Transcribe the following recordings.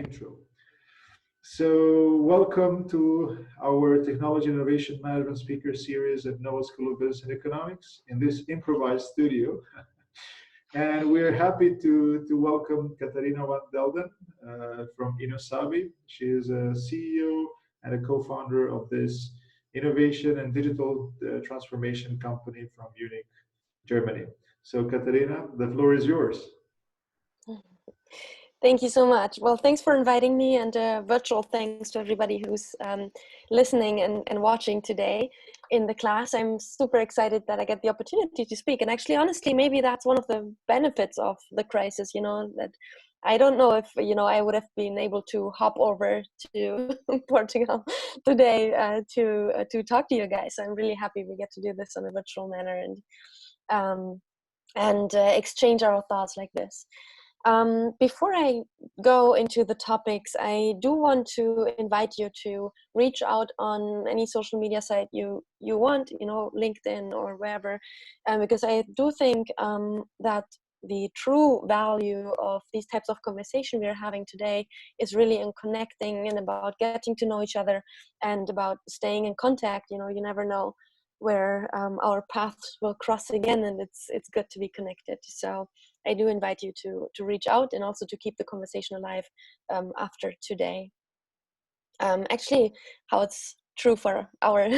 intro. So welcome to our Technology Innovation Management Speaker Series at Nova School of Business and Economics in this improvised studio. And we're happy to welcome Catharina van Delden from NovaSBE. She is a CEO and a co-founder of this innovation and digital transformation company from Munich, Germany. So Catharina, the floor is yours. Thank you so much. Well, thanks for inviting me, and virtual thanks to everybody who's listening and watching today in the class. I'm super excited that I get the opportunity to speak. And actually, honestly, maybe that's one of the benefits of the crisis, that I don't know if, I would have been able to hop over to Portugal today to talk to you guys. So I'm really happy we get to do this in a virtual manner and exchange our thoughts like this. Before I go into the topics, I do want to invite you to reach out on any social media site you want, LinkedIn or wherever, because I do think that the true value of these types of conversation we are having today is really in connecting and about getting to know each other and about staying in contact. You never know where our paths will cross again, and it's good to be connected. So I do invite you to reach out and also to keep the conversation alive after today. Actually, how it's true for our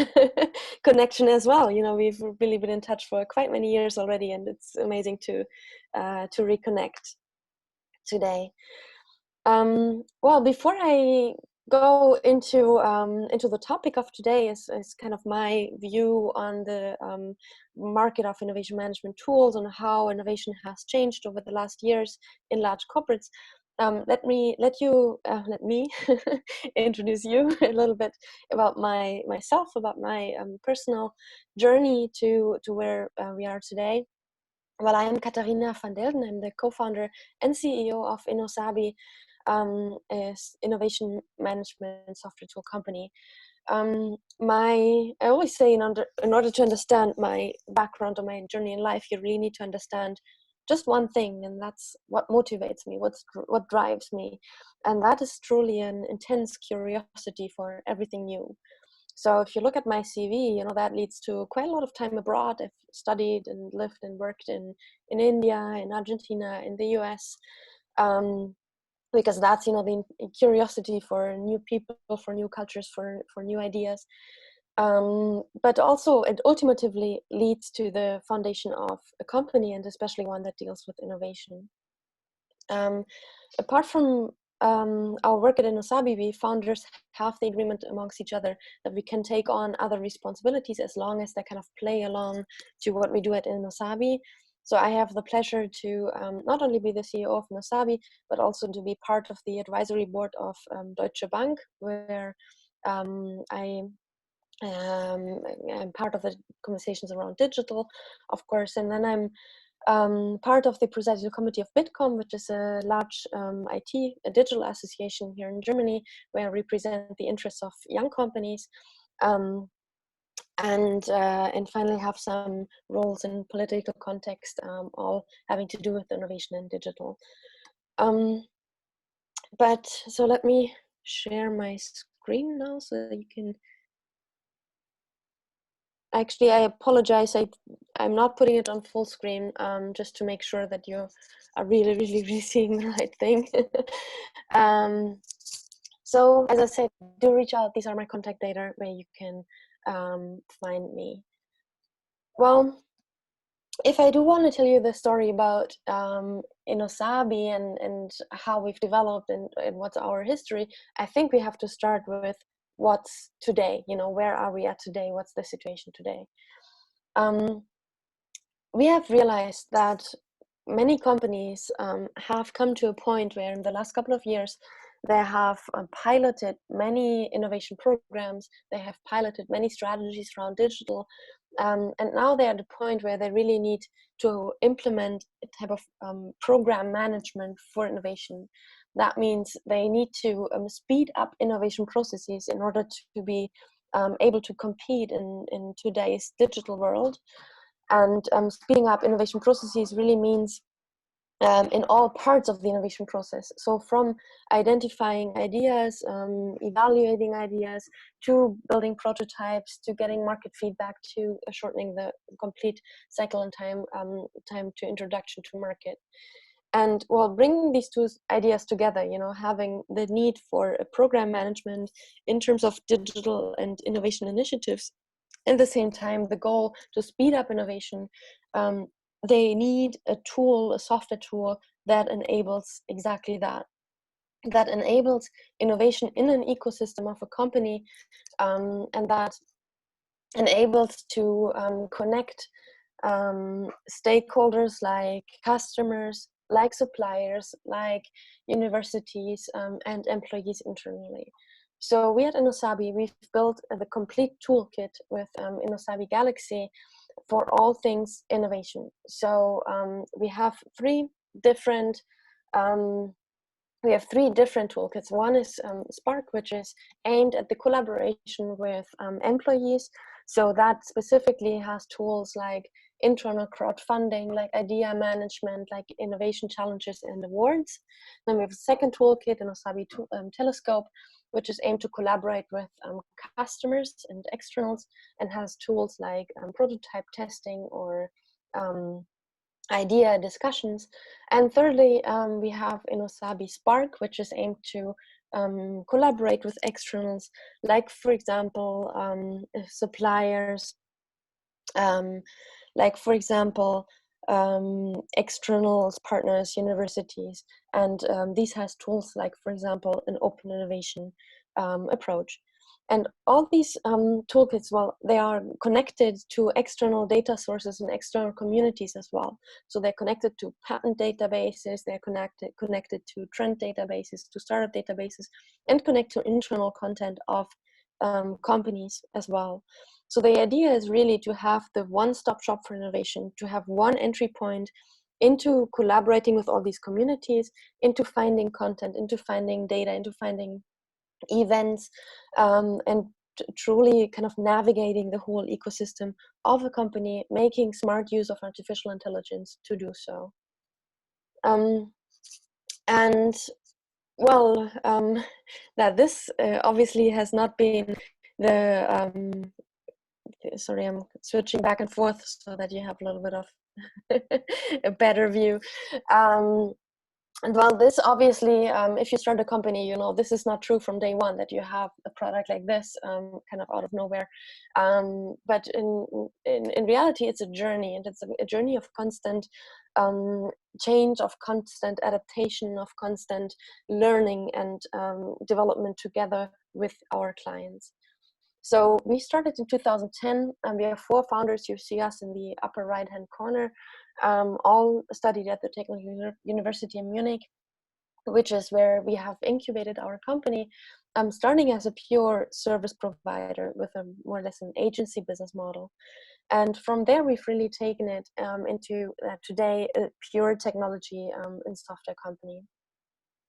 connection as well. We've really been in touch for quite many years already, and it's amazing to reconnect today. Well, before I go into the topic of today is kind of my view on the market of innovation management tools and how innovation has changed over the last years in large corporates. Let me introduce you a little bit about myself, about my personal journey to where we are today. Well, I am Catharina van Delden. I'm the co-founder and CEO of NovaSBE, is innovation management software tool company. I always say in order to understand my background or my journey in life, you really need to understand just one thing, and that's what motivates me, what drives me, and that is truly an intense curiosity for everything new. So if you look at my CV, that leads to quite a lot of time abroad. I've studied and lived and worked in India, in Argentina, in the US. Because that's the curiosity for new people, for new cultures, for new ideas, but also it ultimately leads to the foundation of a company, and especially one that deals with innovation. Apart from our work at NovaSBE, we founders have the agreement amongst each other that we can take on other responsibilities as long as they kind of play along to what we do at NovaSBE. So I have the pleasure to not only be the CEO of NovaSBE, but also to be part of the advisory board of Deutsche Bank, where I'm part of the conversations around digital, of course. And then I'm part of the presiding committee of Bitkom, which is a large a digital association here in Germany, where I represent the interests of young companies. And finally have some roles in political context, all having to do with innovation and digital. But so let me share my screen now so that you can. Actually, I apologize. I'm not putting it on full screen, just to make sure that you are really seeing the right thing. So as I said, do reach out. These are my contact data where you can find me. Well, if I do want to tell you the story about NovaSBE and how we've developed and what's our history, I think we have to start with what's today. Where are we at today? What's the situation today? We have realized that many companies have come to a point where in the last couple of years, they have piloted many innovation programs. They have piloted many strategies around digital. And now they're at a point where they really need to implement a type of program management for innovation. That means they need to speed up innovation processes in order to be able to compete in today's digital world. And speeding up innovation processes really means in all parts of the innovation process. So from identifying ideas, evaluating ideas, to building prototypes, to getting market feedback, to shortening the complete cycle and time to introduction to market. And while bringing these two ideas together, having the need for a program management in terms of digital and innovation initiatives, at the same time, the goal to speed up innovation, they need a tool, a software tool that enables exactly that. That enables innovation in an ecosystem of a company, and that enables to connect stakeholders like customers, like suppliers, like universities, and employees internally. So we at InnoSBE, we've built the complete toolkit with InnoSBE Galaxy for all things innovation. So we have three different toolkits. One is Spark, which is aimed at the collaboration with employees. So that specifically has tools like internal crowdfunding, like idea management, like innovation challenges and awards. Then we have a second toolkit, InnoSBE Telescope, which is aimed to collaborate with customers and externals, and has tools like prototype testing or idea discussions. And thirdly, we have InnoSBE Spark, which is aimed to collaborate with externals, like, for example, suppliers, like, for example, externals, partners, universities. And these has tools like, for example, an open innovation approach. And all these toolkits, well, they are connected to external data sources and external communities as well. So they're connected to patent databases, they're connected to trend databases, to startup databases, and connect to internal content of companies as well. So the idea is really to have the one-stop shop for innovation, to have one entry point into collaborating with all these communities, into finding content, into finding data, into finding events, and truly kind of navigating the whole ecosystem of a company, making smart use of artificial intelligence to do so. And well, that this obviously has not been the sorry, I'm switching back and forth so that you have a little bit of a better view. And well, this obviously, if you start a company, this is not true from day one that you have a product like this kind of out of nowhere. But in reality, it's a journey, and it's a journey of constant change, of constant adaptation, of constant learning and development together with our clients. So we started in 2010, and we have 4 founders. You see us in the upper right-hand corner, all studied at the Technical University in Munich, which is where we have incubated our company, starting as a pure service provider with a more or less an agency business model. And from there, we've really taken it into today a pure technology and software company.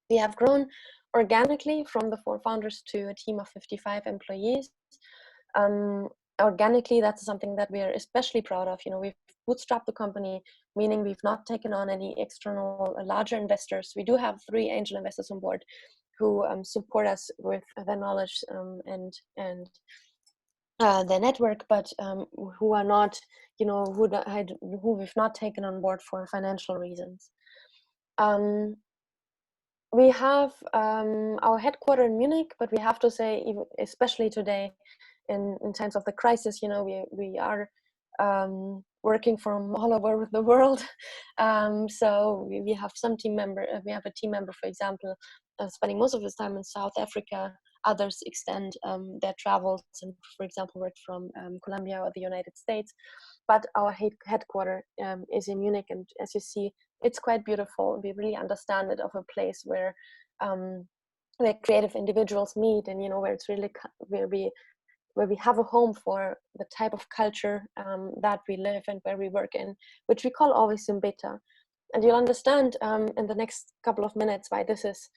We have grown organically from the 4 founders to a team of 55 employees. Organically, that's something that we are especially proud of. We've bootstrapped the company, meaning we've not taken on any external larger investors. We do have 3 angel investors on board who support us with their knowledge and their network, but who are not, who we've not taken on board for financial reasons. We have our headquarters in Munich, but we have to say, especially today, in times of the crisis, we are working from all over the world. So we have some team member. We have a team member, for example, spending most of his time in South Africa. Others extend their travels and, for example, work from Colombia or the United States. But our headquarters is in Munich, and as you see, it's quite beautiful. We really understand it of a place where creative individuals meet, and where it's really where we have a home for the type of culture that we live and where we work in, which we call always in beta. And you'll understand in the next couple of minutes why this is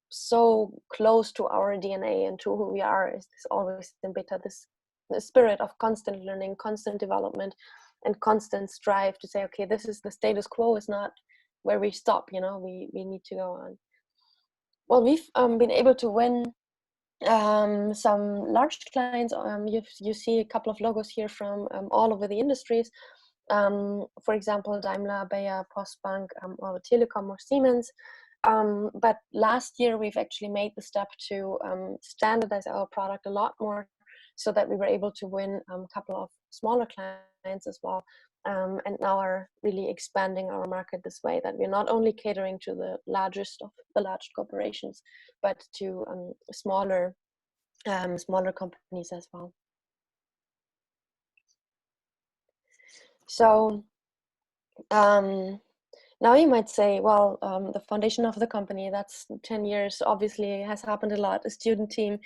so close to our DNA and to who we are. Is always in beta, this the spirit of constant learning, constant development, and constant strive to say, okay, this is the status quo is not where we stop. We need to go on. Well, we've been able to win some large clients. You see a couple of logos here from all over the industries. For example, Daimler, Bayer, Postbank, or Telekom or Siemens. But last year we've actually made the step to standardize our product a lot more, so that we were able to win a couple of smaller clients as well. And now are really expanding our market this way, that we're not only catering to the largest of the large corporations, but to smaller companies as well. So now you might say, well, the foundation of the company, that's 10 years, obviously has happened a lot. A student team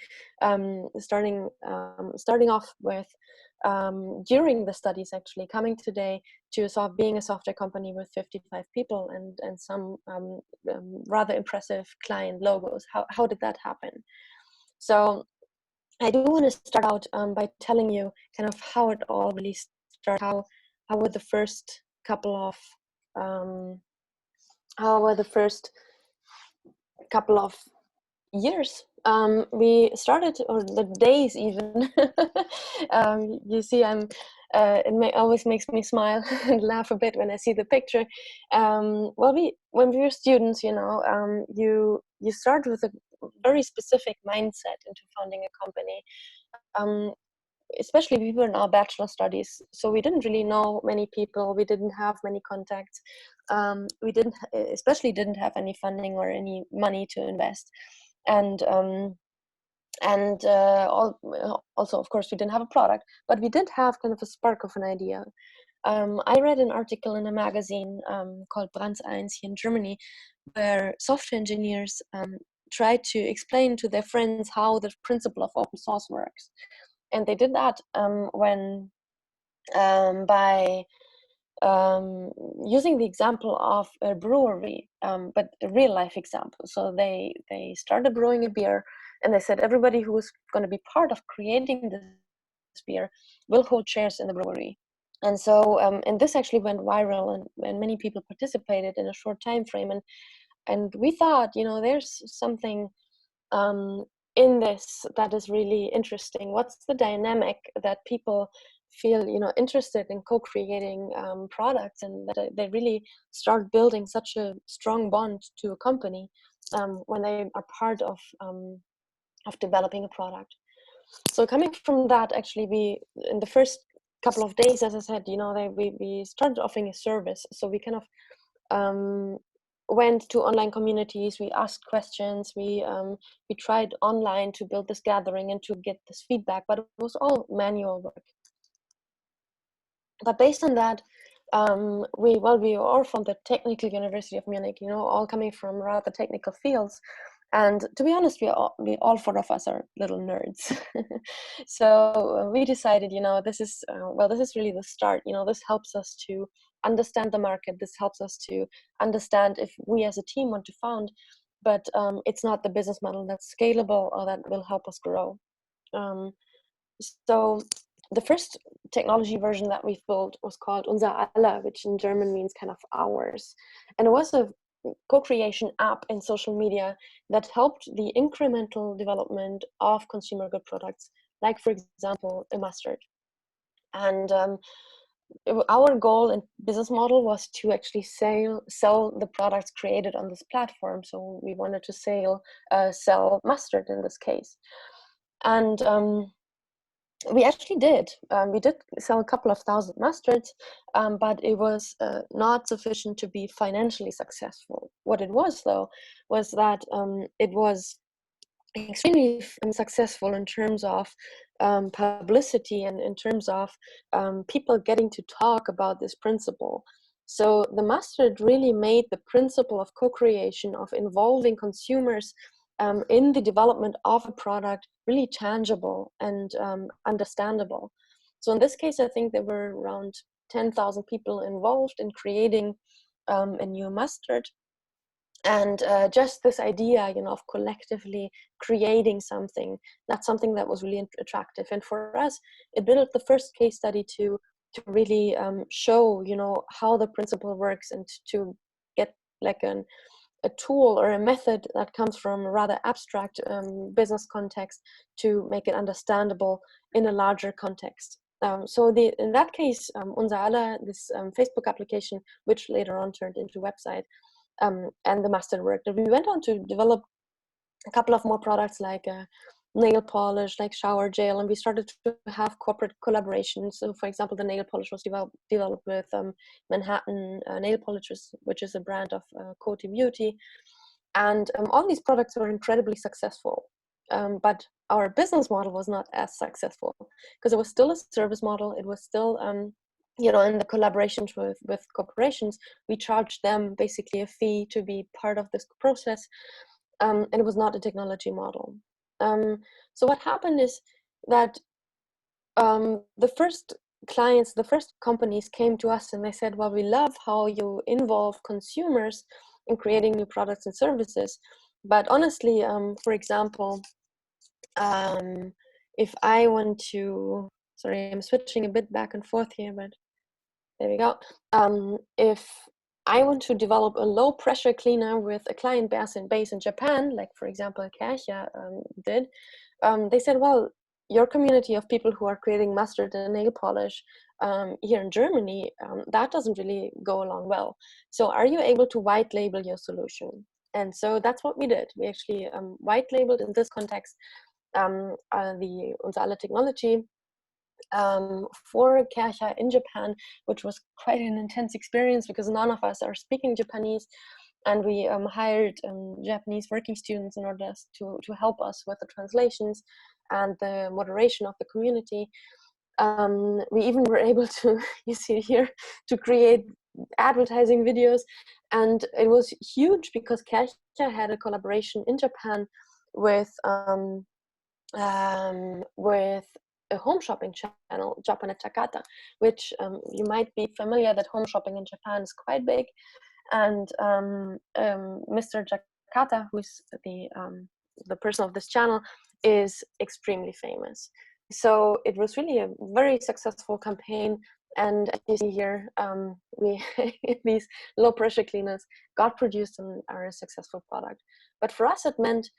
starting off with during the studies, actually coming today to being a software company with 55 people and some rather impressive client logos. How did that happen? So I do want to start out by telling you kind of how it all really started. How were the first couple of years? We started, or the days even. You see, always makes me smile and laugh a bit when I see the picture. Well, when we were students, you start with a very specific mindset into founding a company. Especially we were in our bachelor studies, so we didn't really know many people. We didn't have many contacts. We didn't have any funding or any money to invest, and also, of course, we didn't have a product, but we did have kind of a spark of an idea. I read an article in a magazine called Brands 1 here in Germany, where software engineers tried to explain to their friends how the principle of open source works. And they did that by using the example of a brewery, but a real life example. So they started brewing a beer, and they said everybody who is going to be part of creating this beer will hold chairs in the brewery. And so and this actually went viral, and many people participated in a short time frame. And we thought, there's something in this that is really interesting. What's the dynamic that people feel interested in co-creating products, and that they really start building such a strong bond to a company when they are part of developing a product. So coming from that, actually, we in the first couple of days, as I said, we started offering a service. So we kind of went to online communities, we asked questions, we tried online to build this gathering and to get this feedback, but it was all manual work. But based on that, we were all from the Technical University of Munich, all coming from rather technical fields. And to be honest, all four of us are little nerds. So we decided, this is really the start. This helps us to understand the market. This helps us to understand if we as a team want to found, but it's not the business model that's scalable or that will help us grow. So the first technology version that we've built was called Unser aller, which in German means kind of ours. And it was a co-creation app in social media that helped the incremental development of consumer good products, like, for example, a mustard. And our goal and business model was to actually sell the products created on this platform. So we wanted to sell mustard in this case. And we actually did. We did sell a couple of thousand mustards, but it was not sufficient to be financially successful. What it was, though, was that it was extremely successful in terms of publicity and in terms of people getting to talk about this principle. So the mustard really made the principle of co-creation, of involving consumers in the development of a product, really tangible and understandable. So in this case, I think there were around 10,000 people involved in creating a new mustard. And just this idea, of collectively creating something, that's something that was really attractive. And for us, it built the first case study to really show, how the principle works, and to get like a tool or a method that comes from a rather abstract business context to make it understandable in a larger context. So in that case, unser aller, this Facebook application, which later on turned into a website, and the masterwork, that we went on to develop a couple of more products like nail polish, like shower gel, and we started to have corporate collaborations. So, for example, the nail polish was developed with Manhattan Nail Polishers, which is a brand of Coty Beauty, and all these products were incredibly successful. But our business model was not as successful because it was still a service model. It was still in the collaborations with corporations, we charged them basically a fee to be part of this process, and it was not a technology model. So what happened is that the first clients, the first companies came to us and they said, well, we love how you involve consumers in creating new products and services. But honestly, for example, if I want to, sorry, I'm switching a bit back and forth here, but there we go. If I want to develop a low pressure cleaner with a client base in Japan, like for example, Kasia did, they said, well, your community of people who are creating mustard and nail polish here in Germany, that doesn't really go along well. So are you able to white label your solution? And so that's what we did. We actually white labeled in this context the unser aller technology for Kasia in Japan, which was quite an intense experience because none of us are speaking Japanese, and we hired Japanese working students in order to help us with the translations and the moderation of the community. We even were able to, you see here, to create advertising videos, and it was huge because Kasia had a collaboration in Japan with a home shopping channel, Japan Takata, which you might be familiar that home shopping in Japan is quite big, and Mr. Jakarta, who's the person of this channel, is extremely famous. So it was really a very successful campaign, and as you see here, these low pressure cleaners got produced and are a successful product. But for us, it meant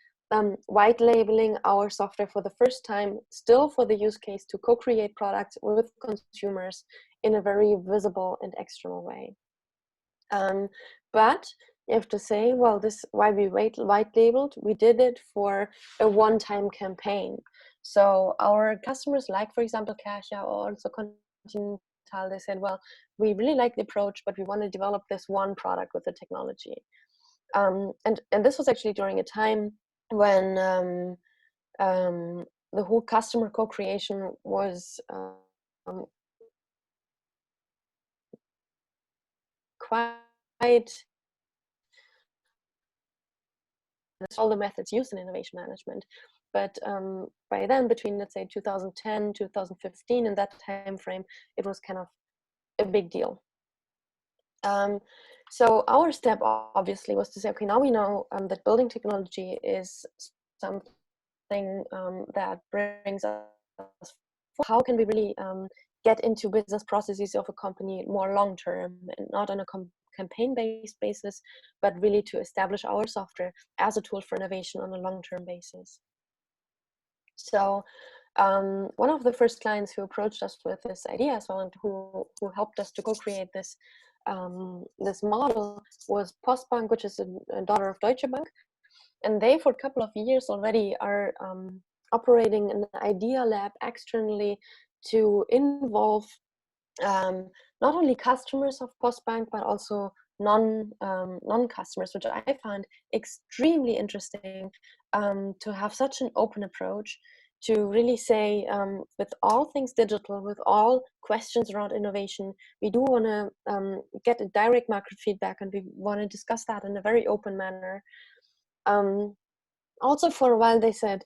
white labeling our software for the first time, still for the use case to co-create products with consumers in a very visible and external way. But you have to say, well, this why we white labeled, we did it for a one-time campaign. So our customers, like for example Kasia or also Continental, they said, well, we really like the approach, but we want to develop this one product with the technology. And this was actually during a time when the whole customer co-creation was quite all the methods used in innovation management. But by then, between let's say 2010, 2015, in that time frame, it was kind of a big deal. So our step obviously was to say, okay, now we know that building technology is something that brings us. How can we really get into business processes of a company more long term and not on a campaign-based basis, but really to establish our software as a tool for innovation on a long-term basis. So one of the first clients who approached us with this idea as well, and who helped us to co-create this this model was Postbank, which is a daughter of Deutsche Bank, and they for a couple of years already are operating an idea lab externally to involve not only customers of Postbank but also non-customers, which I find extremely interesting, to have such an open approach, to really say with all things digital, with all questions around innovation, we do want to get a direct market feedback, and we want to discuss that in a very open manner. Also for a while they said,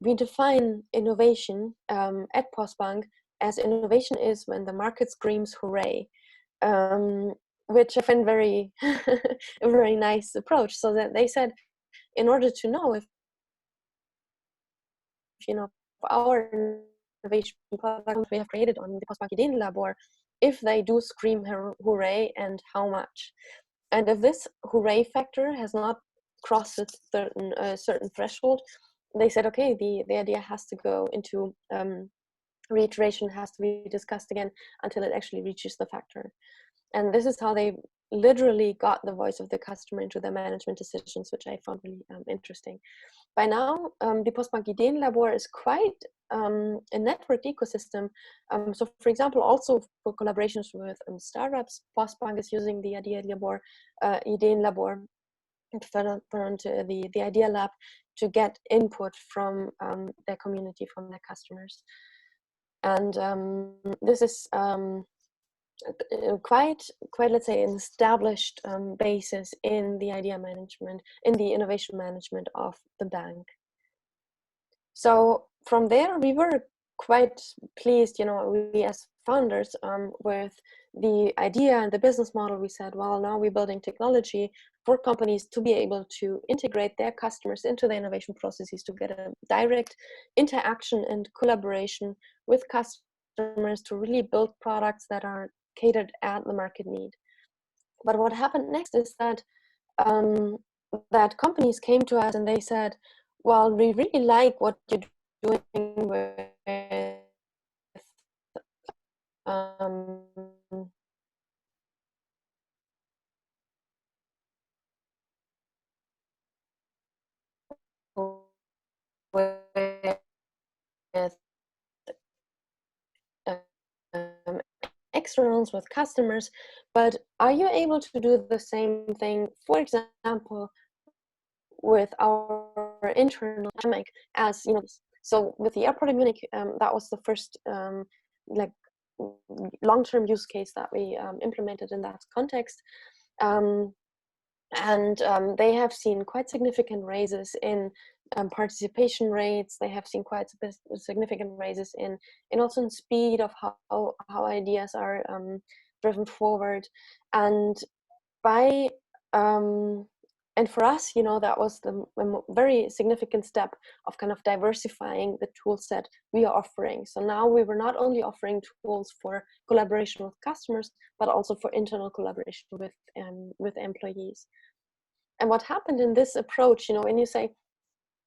we define innovation at Postbank as innovation is when the market screams hooray, which I find very a very nice approach. So that they said, in order to know if our innovation product we have created on the Postbank Ideenlabor, if they do scream hooray and how much. And if this hooray factor has not crossed a certain threshold, they said, okay, the idea has to go into reiteration, has to be discussed again until it actually reaches the factor. And this is how they literally got the voice of the customer into their management decisions, which I found really interesting. By now, the Postbank Ideenlabor is quite a networked ecosystem. So, for example, also for collaborations with startups, Postbank is using the Ideenlabor the Idea Lab to get input from their community, from their customers. And this is quite, let's say, an established basis in the idea management, in the innovation management of the bank. So from there, we were quite pleased, we as founders, with the idea and the business model. We said, well, now we're building technology for companies to be able to integrate their customers into the innovation processes, to get a direct interaction and collaboration with customers, to really build products that are catered at the market need. But what happened next is that that companies came to us and they said, well, we really like what you're doing with with externals, with customers, but are you able to do the same thing, for example, with our internal dynamic, as so with the airport in Munich, that was the first like long-term use case that we implemented in that context. And they have seen quite significant raises in participation rates. They have seen quite significant raises in also in speed of how ideas are driven forward. And by and for us, that was the very significant step of kind of diversifying the tool set we are offering. So now we were not only offering tools for collaboration with customers, but also for internal collaboration with employees. And what happened in this approach, when you say,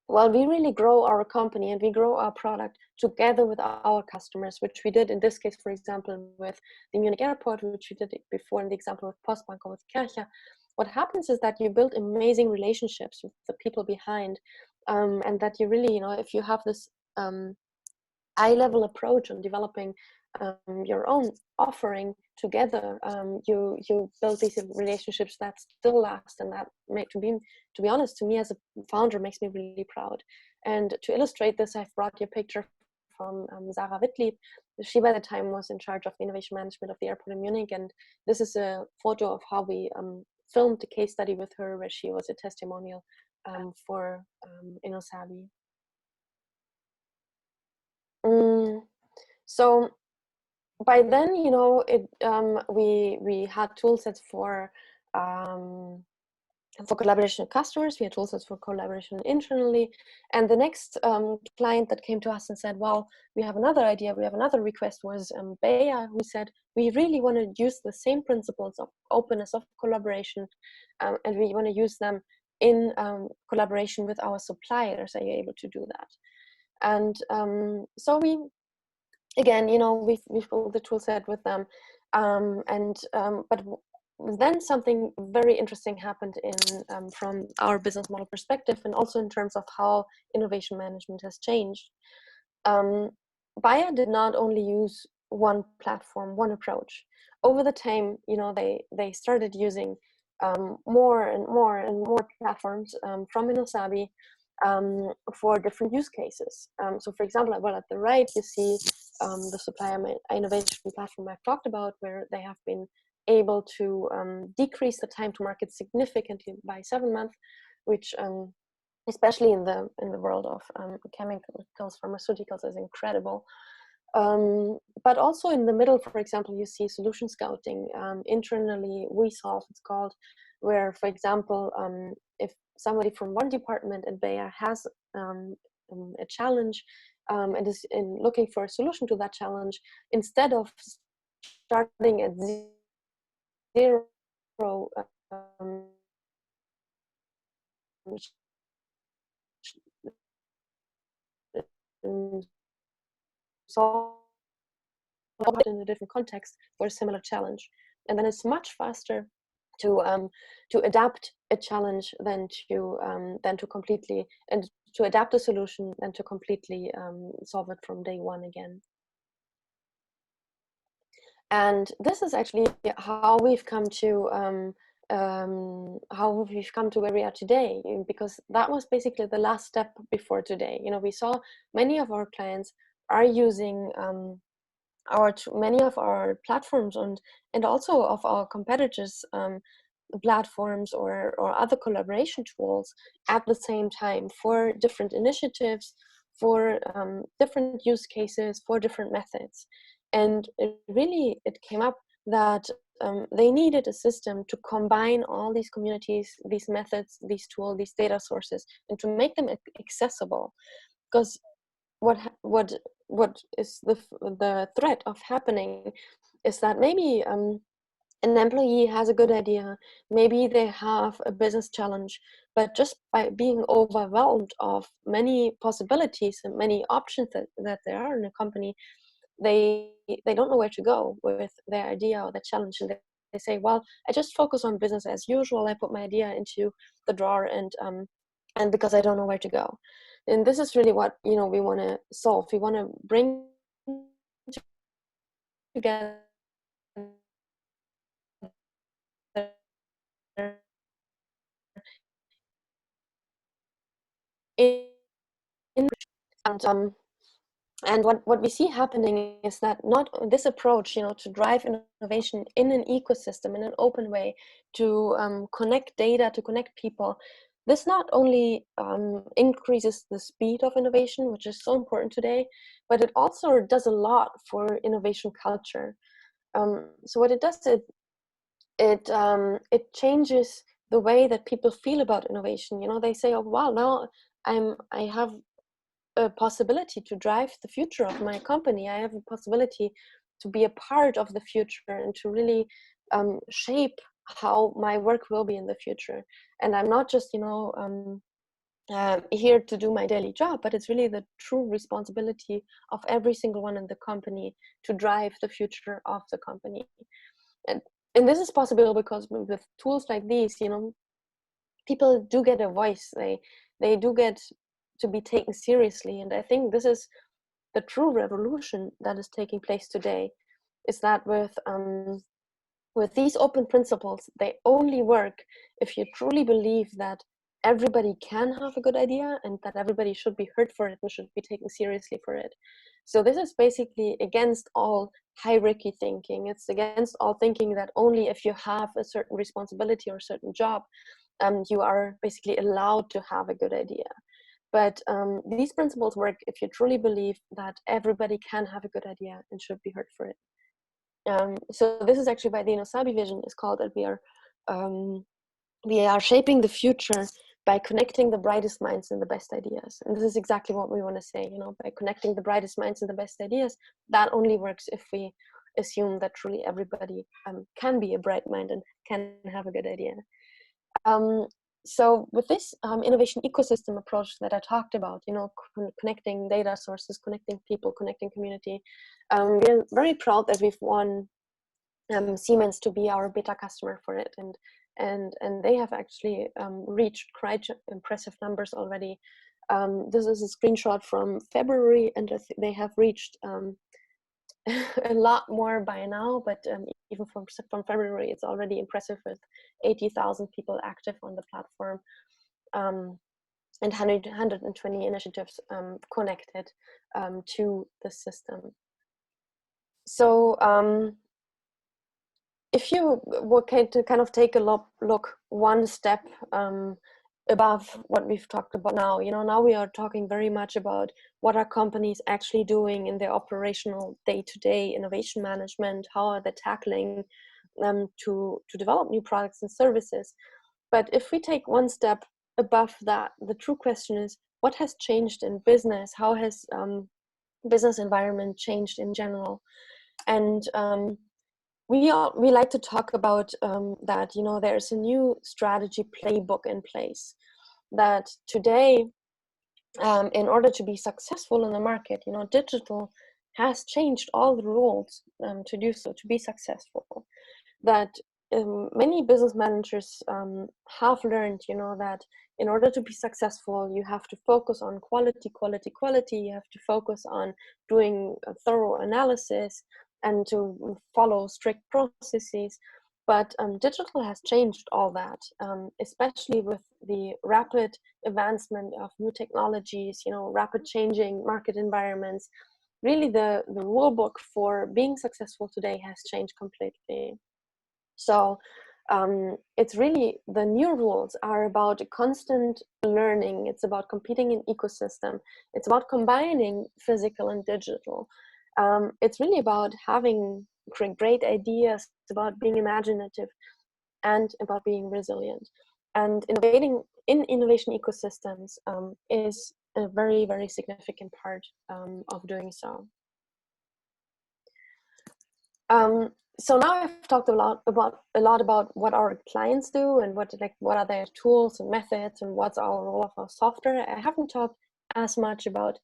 well, we really grow our company and we grow our product together with our customers, which we did in this case, for example, with the Munich airport, which we did before in the example with Postbank or with Kirche. What happens is that you build amazing relationships with the people behind, and that you really, if you have this eye-level approach on developing your own offering together, you build these relationships that still last, and that to be honest, to me as a founder, makes me really proud. And to illustrate this, I've brought you a picture from Sarah Whitlieb. She by the time was in charge of the innovation management of the airport in Munich, and this is a photo of how we filmed a case study with her, where she was a testimonial for InnoSBE. So by then, we had tool sets for collaboration with customers. We had tool sets for collaboration internally. And the next client that came to us and said, well, we have another idea, we have another request, was Bayer, who said, we really want to use the same principles of openness, of collaboration, and we want to use them in collaboration with our suppliers. Are you able to do that? And so we, again, we built the tool set with them, but then something very interesting happened from our business model perspective, and also in terms of how innovation management has changed. Bayer did not only use one platform, one approach. Over the time, they started using more and more and more platforms from InnoSBE for different use cases. So for example, at the right, you see the supplier innovation platform I've talked about, where they have been able to decrease the time to market significantly by 7 months, which especially in the world of chemicals, pharmaceuticals, is incredible. But also in the middle, for example, you see solution scouting. Internally, WeSolve, it's called, where, for example, if somebody from one department at Bayer has a challenge and is looking for a solution to that challenge, instead of starting at zero solve it in a different context for a similar challenge, and then it's much faster to adapt a challenge than to completely, and to adapt a solution than to completely solve it from day one again. And this is actually how we've come to where we are today, because that was basically the last step before today. You know, we saw many of our clients are using many of our platforms, and also of our competitors' platforms or other collaboration tools at the same time for different initiatives, for different use cases, for different methods. And it came up that they needed a system to combine all these communities, these methods, these tools, these data sources, and to make them accessible. Because what is the threat of happening is that maybe an employee has a good idea, maybe they have a business challenge, but just by being overwhelmed of many possibilities and many options that there are in a company, they don't know where to go with their idea or the challenge, and they say, well, I just focus on business as usual, I put my idea into the drawer, and because I don't know where to go. And this is really what, you know, we want to solve. We want to bring together in and what we see happening is that not this approach, you know, to drive innovation in an ecosystem, in an open way, to connect data, to connect people, this not only increases the speed of innovation, which is so important today, but it also does a lot for innovation culture. So what it does, it changes the way that people feel about innovation. You know, they say, oh wow, now I have a possibility to drive the future of my company. I have a possibility to be a part of the future and to really shape how my work will be in the future. And I'm not just, you know, here to do my daily job, but it's really the true responsibility of every single one in the company to drive the future of the company. And this is possible because with tools like these, you know, people do get a voice. They do get to be taken seriously. And I think this is the true revolution that is taking place today, is that with these open principles, they only work if you truly believe that everybody can have a good idea and that everybody should be heard for it and should be taken seriously for it. So this is basically against all hierarchy thinking. It's against all thinking that only if you have a certain responsibility or a certain job, you are basically allowed to have a good idea. But these principles work if you truly believe that everybody can have a good idea and should be heard for it. So this is actually why the NovaSBE vision is called that we are shaping the future by connecting the brightest minds and the best ideas. And this is exactly what we want to say, you know, by connecting the brightest minds and the best ideas. That only works if we assume that truly everybody can be a bright mind and can have a good idea. So with this innovation ecosystem approach that I talked about, you know, connecting data sources, connecting people, connecting community, we're very proud that we've won Siemens to be our beta customer for it, and they have actually reached quite impressive numbers already. This is a screenshot from February, and they have reached a lot more by now, but even from February, it's already impressive with 80,000 people active on the platform, and 120 initiatives connected to the system. So if you were to kind of take a look one step above what we've talked about now, you know, now we are talking very much about what are companies actually doing in their operational day-to-day innovation management, how are they tackling to develop new products and services. But if we take one step above that, the true question is, what has changed in business? How has business environment changed in general? And we like to talk about that, you know, there's a new strategy playbook in place that today, in order to be successful in the market, you know, digital has changed all the rules to do so, to be successful. That many business managers have learned, you know, that in order to be successful, you have to focus on quality, quality, quality. You have to focus on doing a thorough analysis and to follow strict processes. But digital has changed all that, especially with the rapid advancement of new technologies, you know, rapid changing market environments. Really, the rule book for being successful today has changed completely. So it's really, the new rules are about constant learning. It's about competing in ecosystem. It's about combining physical and digital. It's really about having great ideas. It's about being imaginative and about being resilient. And innovating in innovation ecosystems is a very, very significant part of doing so. So now I've talked a lot about what our clients do and what are their tools and methods and what's our role of our software. I haven't talked as much about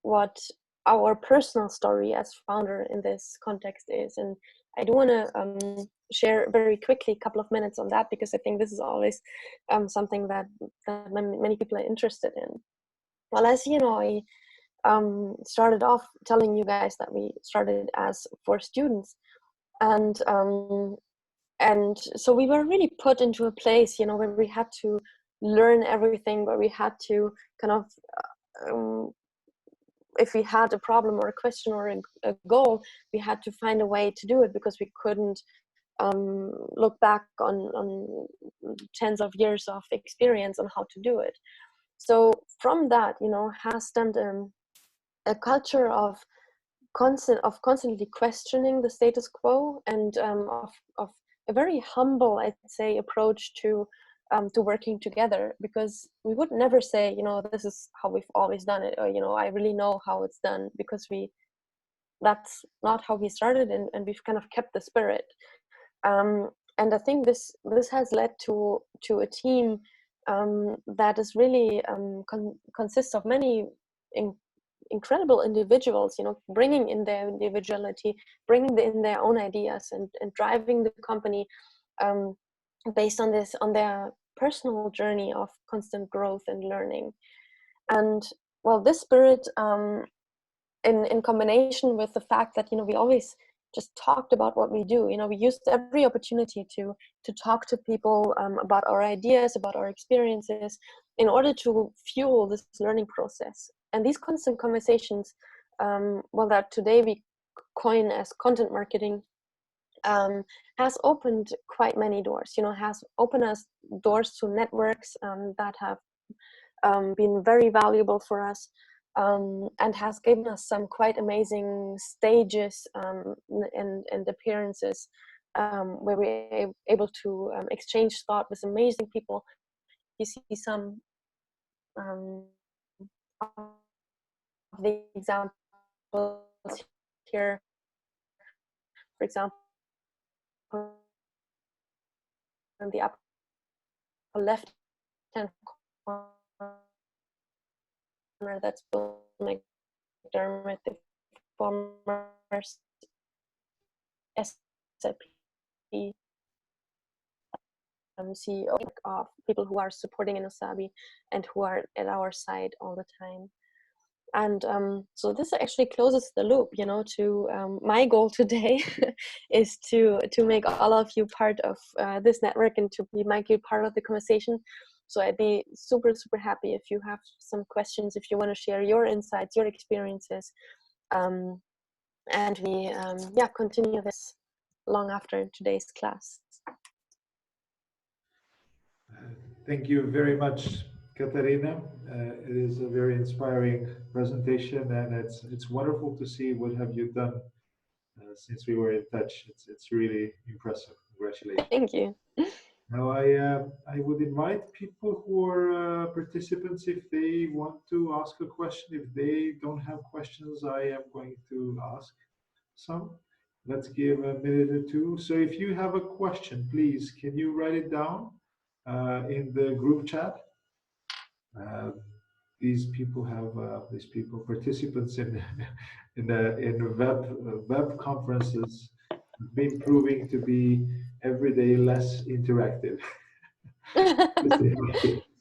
what our personal story as founder in this context is, and I do want to share very quickly a couple of minutes on that, because I think this is always something that many people are interested in. Well, as you know, I started off telling you guys that we started as 4 students. And so we were really put into a place, you know, where we had to learn everything, where we had to kind of, if we had a problem or a question or a goal, we had to find a way to do it, because we couldn't look back on tens of years of experience on how to do it. So from that, you know, has stemmed a culture of constantly questioning the status quo, and of a very humble, I'd say, approach to working together, because we would never say, you know, this is how we've always done it, or, you know, I really know how it's done, because that's not how we started, and we've kind of kept the spirit. And I think this has led to a team that is really consists of many incredible individuals, you know, bringing in their individuality, bringing in their own ideas, and driving the company based on their personal journey of constant growth and learning. And well, this spirit, in combination with the fact that, you know, we always just talked about what we do, you know, we used every opportunity to talk to people about our ideas, about our experiences, in order to fuel this learning process. And these constant conversations, well, that today we coin as content marketing, has opened quite many doors, you know, has opened us doors to networks that have been very valuable for us, and has given us some quite amazing stages and appearances where we're able to exchange thought with amazing people. You see some of the examples here. For example, in the upper left hand corner, that's Bill McDermott, the former SAP CEO of people who are supporting NovaSBE and who are at our side all the time. And so this actually closes the loop, you know, to my goal today is to make all of you part of this network and to make you part of the conversation. So I'd be super, super happy if you have some questions, if you want to share your insights, your experiences, and we continue this long after today's class. Thank you very much, Catharina. It is a very inspiring presentation, and it's wonderful to see what have you done since we were in touch. It's really impressive. Congratulations. Thank you. Now I would invite people who are participants, if they want to ask a question. If they don't have questions, I am going to ask some. Let's give a minute or two. So if you have a question, please, can you write it down in the group chat? Uh, these people participants in in web conferences have been proving to be every day less interactive.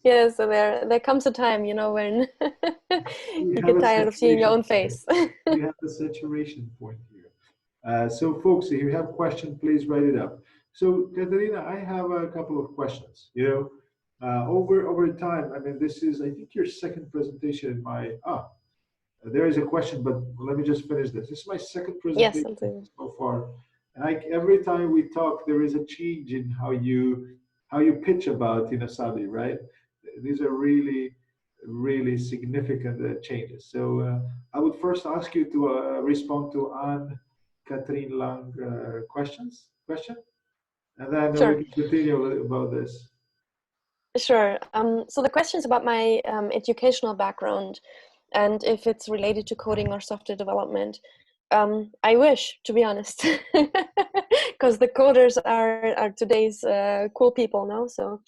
Yeah, so there comes a time, you know, when We you have get a tired of seeing your saturation own point. face. We have a saturation point here. So folks, if you have questions, please write it up. So Catarina, I have a couple of questions. You know, over time, I mean, this is, I think, your second presentation in my, there is a question, but let me just finish this. This is my second Yes, presentation I'll do. so far. And every time we talk, there is a change in how you pitch about Saudi, right? These are really significant changes. So I would first ask you to respond to Anne Catherine Lang question, and then we Sure. can continue about this. Sure. So the question is about my educational background and if it's related to coding or software development. I wish, to be honest, because the coders are today's cool people now. So,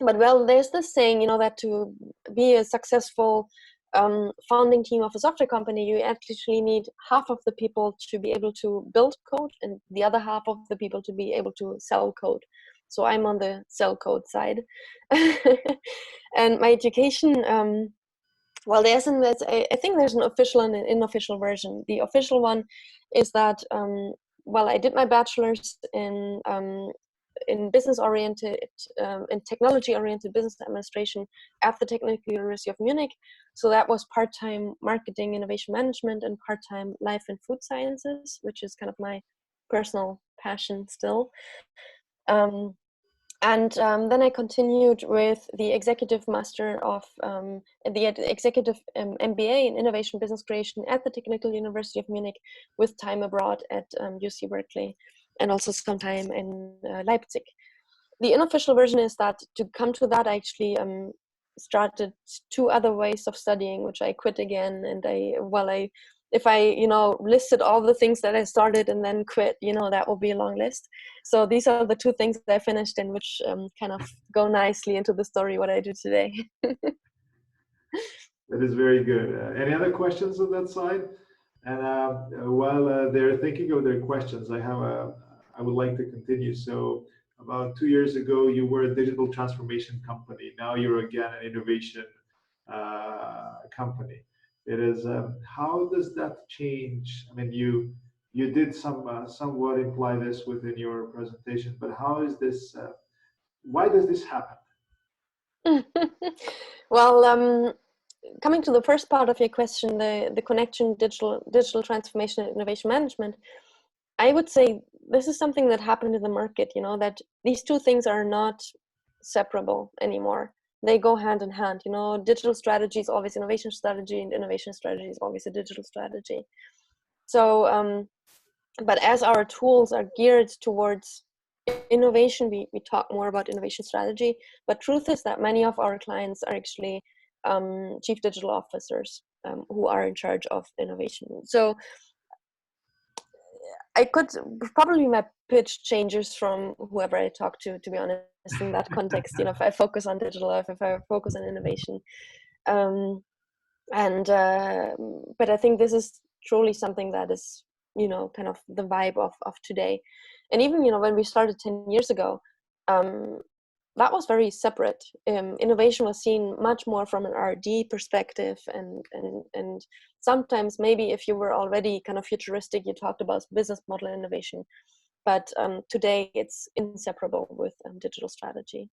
but well, there's this saying, you know, that to be a successful founding team of a software company, you actually need half of the people to be able to build code and the other half of the people to be able to sell code. So I'm on the sell code side. And my education, well, I think there's an official and an unofficial version. The official one is that, well, I did my bachelor's in business-oriented, in technology-oriented business administration at the Technical University of Munich. So that was part-time marketing, innovation management, and part-time life and food sciences, which is kind of my personal passion still. And then I continued with the executive master of the executive MBA in innovation business creation at the Technical University of Munich, with time abroad at UC Berkeley and also some time in Leipzig. The unofficial version is that to come to that, I actually started 2 other ways of studying, which I quit again. And if I, you know, listed all the things that I started and then quit, you know, that will be a long list. So these are the 2 things that I finished and which kind of go nicely into the story, what I do today. That is very good. Any other questions on that side? And while they're thinking of their questions, I would like to continue. So about 2 years ago, you were a digital transformation company. Now you're again an innovation company. It is, how does that change? I mean, you did somewhat imply this within your presentation, but how is this? Why does this happen? Well, coming to the first part of your question, the connection digital transformation and innovation management, I would say this is something that happened in the market, you know, that these 2 things are not separable anymore. They go hand in hand, you know. Digital strategy is always innovation strategy, and innovation strategy is always a digital strategy. So but as our tools are geared towards innovation, we talk more about innovation strategy, but truth is that many of our clients are actually chief digital officers who are in charge of innovation. So I could probably, my pitch changes from whoever I talk to be honest, in that context. You know, if I focus on digital, if I focus on innovation, but I think this is truly something that is, you know, kind of the vibe of today. And even, you know, when we started 10 years ago, that was very separate. Innovation was seen much more from an R&D perspective, and sometimes maybe if you were already kind of futuristic, you talked about business model innovation. But today it's inseparable with digital strategy.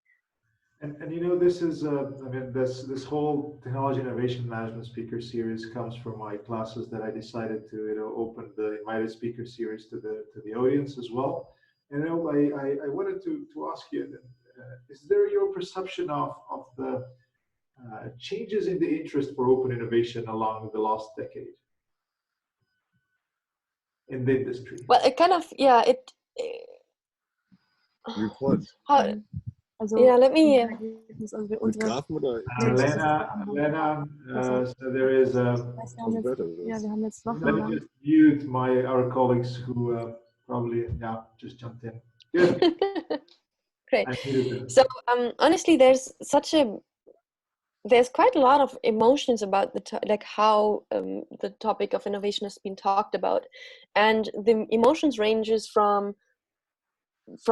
And you know, this is I mean, this whole technology innovation management speaker series comes from my classes that I decided to, you know, open the invited speaker series to the audience as well. And you know, I wanted to ask you, is there your perception of the changes in the interest for open innovation along the last decade in the industry? Well, it kind of, yeah, it Record. how, Yeah, let me. Mit Graphen oder Lena, so there is let me just mute our colleagues who probably just jumped in. Good. Great. I muted them. So honestly, there's quite a lot of emotions about like how the topic of innovation has been talked about, and the emotions ranges from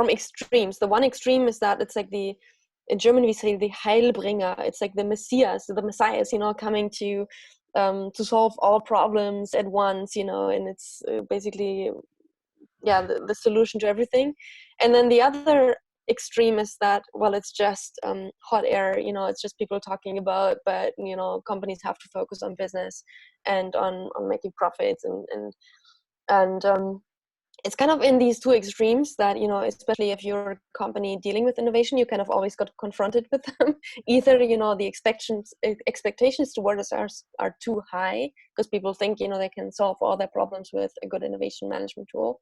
extremes. The one extreme is that it's like in German we say the Heilbringer. It's like the Messiahs, coming to solve all problems at once, and it's basically the solution to everything. And then the other extreme is that, well, it's just hot air, it's just people talking about, but companies have to focus on business and on making profits, and it's kind of in these two extremes that, especially if you're a company dealing with innovation, you kind of always got confronted with them. Either, the expectations towards us are too high because people think, they can solve all their problems with a good innovation management tool.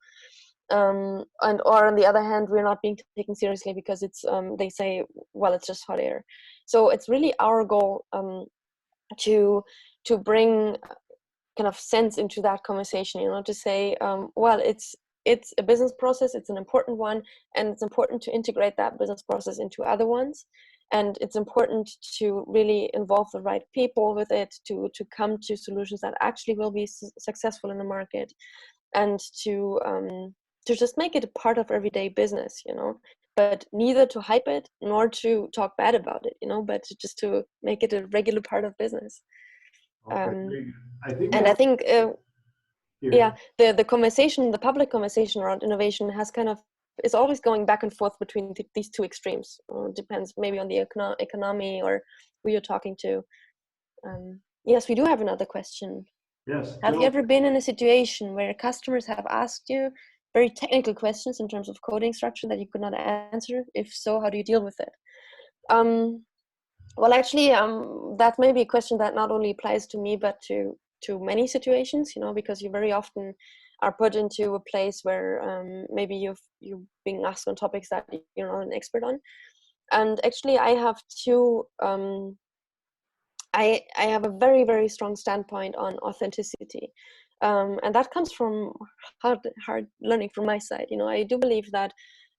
Or on the other hand, we're not being taken seriously because it's, they say, well, it's just hot air. So it's really our goal to bring kind of sense into that conversation, to say, well, it's a business process, it's an important one, and it's important to integrate that business process into other ones. And it's important to really involve the right people with it to come to solutions that actually will be successful in the market, and to just make it a part of everyday business, but neither to hype it nor to talk bad about it, but just to make it a regular part of business. Okay, I think the conversation, the public conversation around innovation is always going back and forth between these two extremes. Depends maybe on the economy or who you're talking to. Yes, we do have another question. Yes. Have you ever been in a situation where customers have asked you very technical questions in terms of coding structure that you could not answer? If so, how do you deal with it? Well, actually, that may be a question that not only applies to me, but to many situations, because you very often are put into a place where maybe you're being asked on topics that you're not an expert on. And actually, I have two, I have a very, very strong standpoint on authenticity. And that comes from hard learning from my side. I do believe that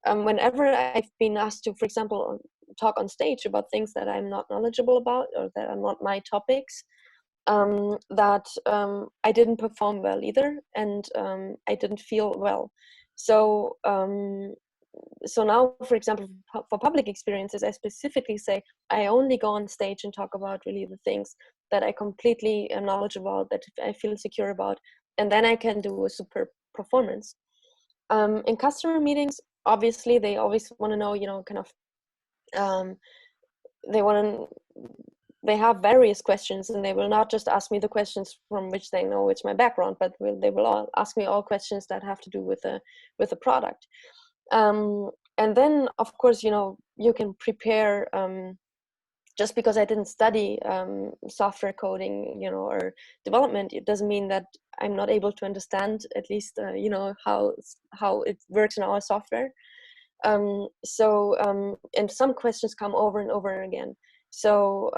whenever I've been asked to, for example, talk on stage about things that I'm not knowledgeable about or that are not my topics, that I didn't perform well either, and I didn't feel well. So now, for example, for public experiences, I specifically say I only go on stage and talk about really the things that I completely am knowledgeable about, that I feel secure about, and then I can do a superb performance. In customer meetings, obviously, they always want to know, kind of, they have various questions, and they will not just ask me the questions from which they know it's my background, but they will all ask me all questions that have to do with the product. And then, of course, you can prepare. Just because I didn't study software coding, or development, it doesn't mean that I'm not able to understand at least, how it works in our software. And some questions come over and over again. So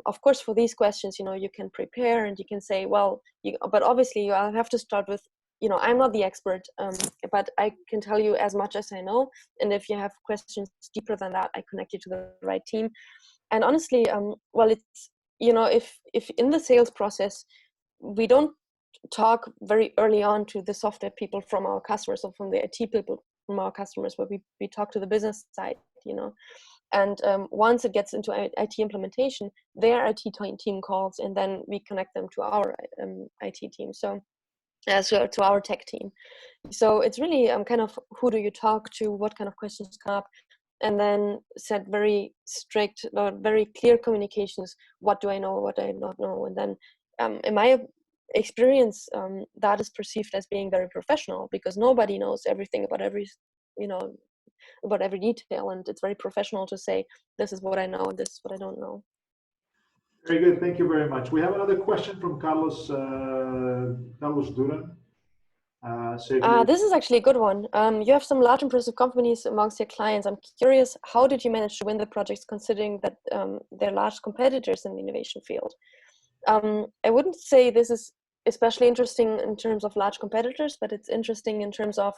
of course, for these questions, you can prepare and you can say, well, but obviously you have to start with, I'm not the expert, but I can tell you as much as I know. And if you have questions deeper than that, I connect you to the right team. And honestly, well, it's, if in the sales process, we don't talk very early on to the software people from our customers or from the IT people from our customers, but we talk to the business side, and once it gets into IT implementation, their IT team calls, and then we connect them to our IT team, so to our tech team. So it's really kind of, who do you talk to, what kind of questions come up, and then set very strict, very clear communications. What do I know, what do I not know? And then in my experience, that is perceived as being very professional, because nobody knows everything about every detail, and it's very professional to say, this is what I know, this is what I don't know. Very good, thank you very much. We have another question from Carlos Duran. So if you, This is actually a good one. You have some large impressive companies amongst your clients. I'm curious, how did you manage to win the projects considering that they're large competitors in the innovation field? I wouldn't say this is especially interesting in terms of large competitors, but it's interesting in terms of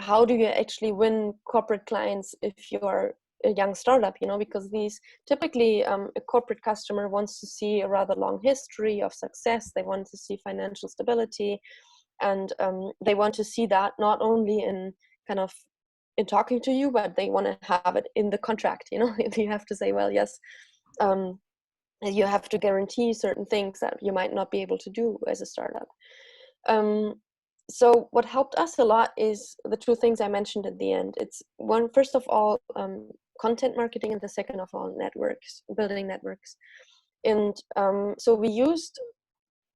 how do you actually win corporate clients if you're a young startup, you know, because these typically a corporate customer wants to see a rather long history of success. They want to see financial stability, and they want to see that not only in kind of in talking to you, but they want to have it in the contract, you know. You have to say, well, yes, you have to guarantee certain things that you might not be able to do as a startup. So what helped us a lot is the two things I mentioned at the end. It's one, first of all, content marketing, and the second of all, networks, building networks. And so we used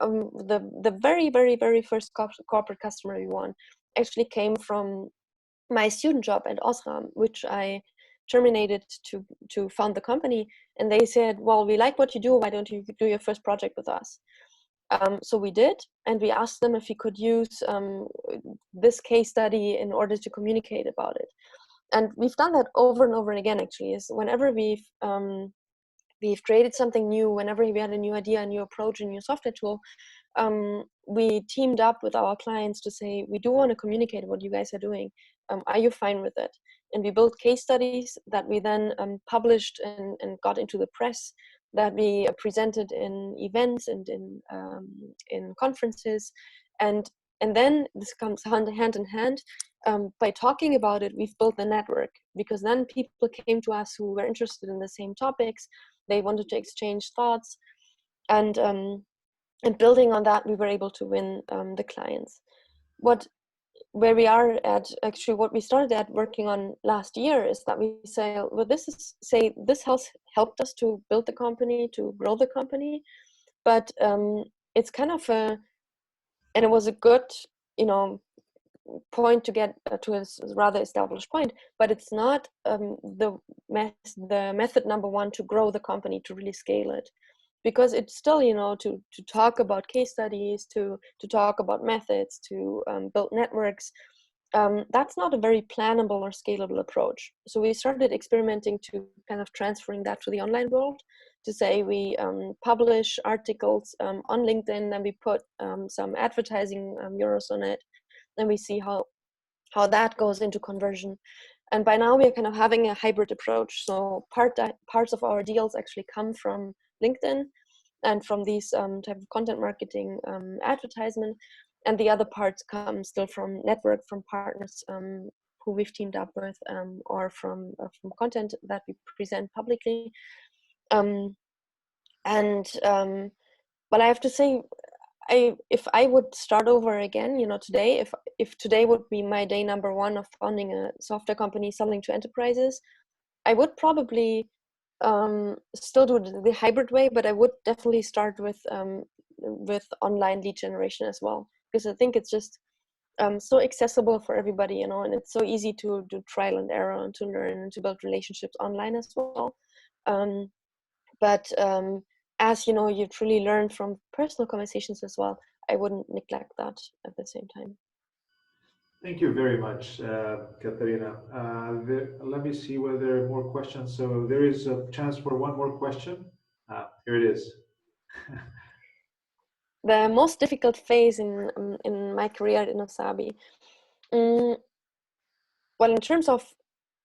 the very first corporate customer we won actually came from my student job at Osram, which I terminated to found the company. And they said, well, we like what you do, why don't you do your first project with us? So we did, and we asked them if we could use this case study in order to communicate about it. And we've done that over and over again, actually, is whenever we've created something new, whenever we had a new idea, a new approach, a new software tool, we teamed up with our clients to say, we do want to communicate what you guys are doing. Are you fine with it? And we built case studies that we then published and got into the press, that we presented in events and in conferences. And then this comes hand in hand. By talking about it, we've built the network, because then people came to us who were interested in the same topics. They wanted to exchange thoughts, and building on that, we were able to win the clients. Where we are at, actually, what we started at working on last year is that we say, well, this has helped us to build the company, to grow the company, but it's kind of and it was a good, you know, point to get to a rather established point, but it's not the method number one to grow the company, to really scale it, because it's still, you know, to talk about case studies, to talk about methods, to build networks. That's not a very plannable or scalable approach. So we started experimenting to kind of transferring that to the online world, to say we publish articles on LinkedIn, and we put some advertising euros on it, and we see how that goes into conversion. And by now we are kind of having a hybrid approach. So parts of our deals actually come from LinkedIn and from these type of content marketing advertisement, and the other parts come still from network, from partners who we've teamed up with, or from content that we present publicly. But I have to say, if I would start over again, you know, today, if today would be my day number one of founding a software company selling to enterprises, I would probably still do the hybrid way, but I would definitely start with online lead generation as well, because I think it's just so accessible for everybody, you know, and it's so easy to do trial and error and to learn and to build relationships online as well. But as you know, you truly learn from personal conversations as well. I wouldn't neglect that at the same time. thank you very much, Catharina. Let me see whether there are more questions. So there is a chance for one more question. Here it is. The most difficult phase in my career in NovaSBE. Well, in terms of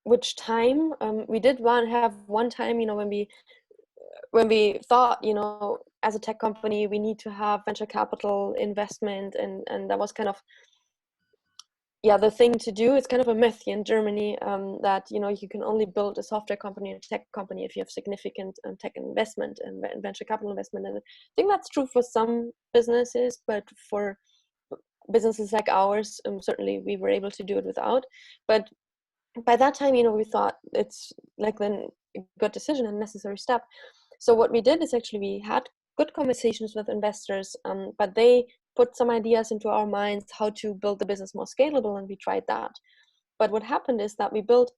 which time, we did have one time, you know, when we thought, you know, as a tech company, we need to have venture capital investment, and that was kind of, yeah, the thing to do. It's kind of a myth in Germany that, you know, you can only build a software company or tech company if you have significant tech investment and venture capital investment. And I think that's true for some businesses, but for businesses like ours, certainly we were able to do it without. But by that time, you know, we thought it's like then a good decision and necessary step. So what we did is actually we had good conversations with investors, but they put some ideas into our minds how to build the business more scalable, and we tried that. But what happened is that we built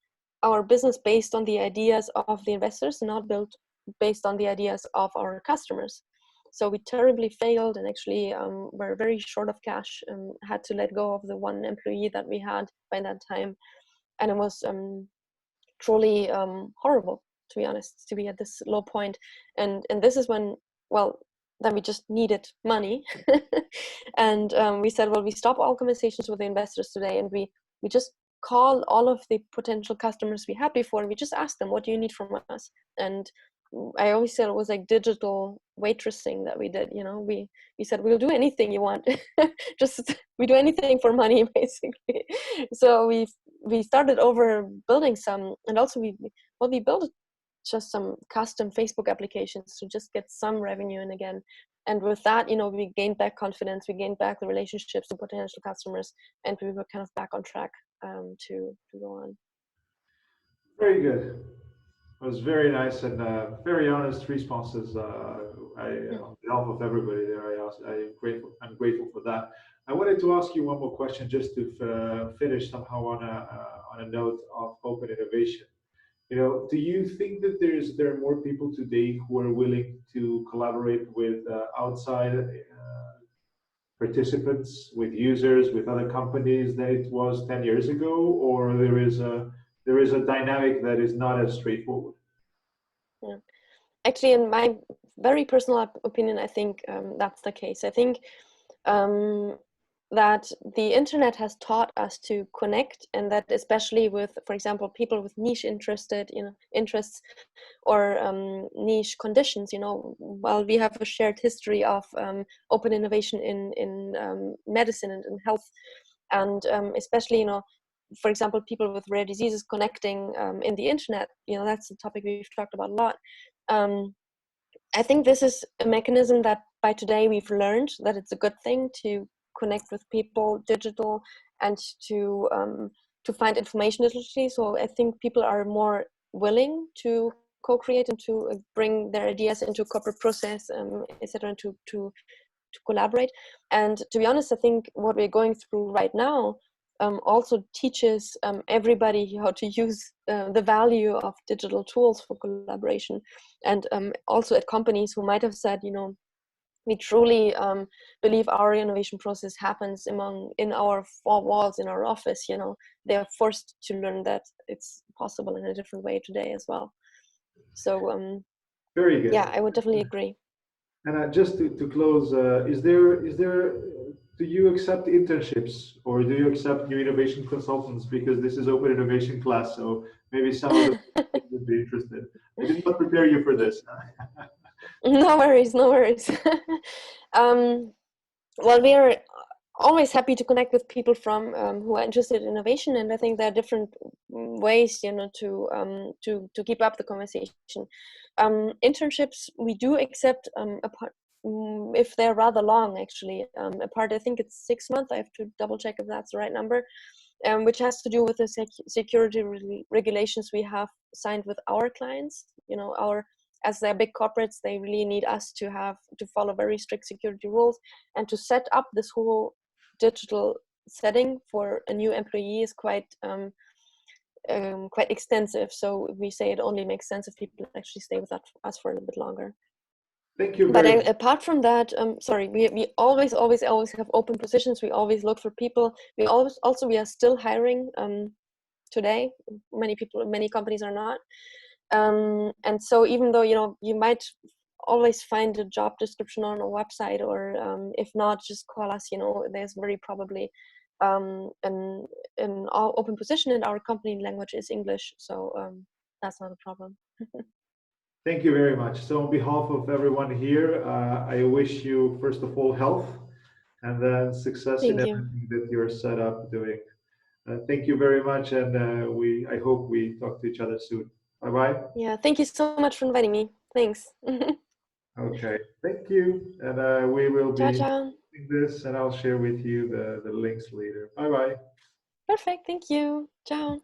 our business based on the ideas of the investors, and not built based on the ideas of our customers. So we terribly failed, and actually were very short of cash, had to let go of the one employee that we had by that time. And it was truly horrible, to be honest, to be at this low point. And this is when, well, then we just needed money. And we said, well, we stop all conversations with the investors today, and we just call all of the potential customers we had before, and we just asked them, what do you need from us? And I always said it was like digital waitressing that we did. We said, we'll do anything you want. Just we do anything for money, basically. So we started over building some, and also we built just some custom Facebook applications to just get some revenue in again. And with that, we gained back confidence, we gained back the relationships with potential customers, and we were kind of back on track to go on. Very good. It was very nice and very honest responses. On behalf of everybody there, I'm grateful for that. I wanted to ask you one more question, just to finish somehow on a note of open innovation. Do you think that there are more people today who are willing to collaborate with outside participants, with users, with other companies than it was 10 years ago, or there is a dynamic that is not as straightforward? Yeah. Actually, in my very personal opinion, I think that's the case. I think that the internet has taught us to connect, and that especially with, for example, people with niche interests or niche conditions. While we have a shared history of open innovation in medicine and in health, and especially for example, people with rare diseases connecting in the internet, that's a topic we've talked about a lot. I think this is a mechanism that by today we've learned that it's a good thing to connect with people digital and to find information digitally. So I think people are more willing to co-create and to bring their ideas into a corporate process, etc., and to collaborate. And to be honest, I think what we're going through right now also teaches everybody how to use the value of digital tools for collaboration. And also at companies who might have said, we truly believe our innovation process happens in our four walls in our office. They are forced to learn that it's possible in a different way today as well. So very good. Yeah, I would definitely agree. And just to close, do you accept internships, or do you accept new innovation consultants? Because this is open innovation class, so maybe some of the would be interested. I did not prepare you for this. No worries. Well, we are always happy to connect with people from who are interested in innovation, and I think there are different ways, to keep up the conversation. Internships we do accept if they're rather long, actually. Apart, I think it's 6 months. I have to double check if that's the right number. Which has to do with the security regulations we have signed with our clients. As they're big corporates, they really need us to follow very strict security rules, and to set up this whole digital setting for a new employee is quite extensive. So we say it only makes sense if people actually stay with us for a little bit longer. Thank you. But apart from that, we always have open positions. We always look for people. We are still hiring today. Many companies are not. And so even though you might always find a job description on a website, or if not, just call us. There's very probably an open position, and our company language is English, so that's not a problem. Thank you very much. So on behalf of everyone here, I wish you, first of all, health, and then success in everything that you're set up doing. Thank you very much, and I hope we talk to each other soon. Bye-bye. Yeah, thank you so much for inviting me. Thanks. Okay, thank you. And we will be doing this, and I'll share with you the links later. Bye-bye. Perfect, thank you. Ciao.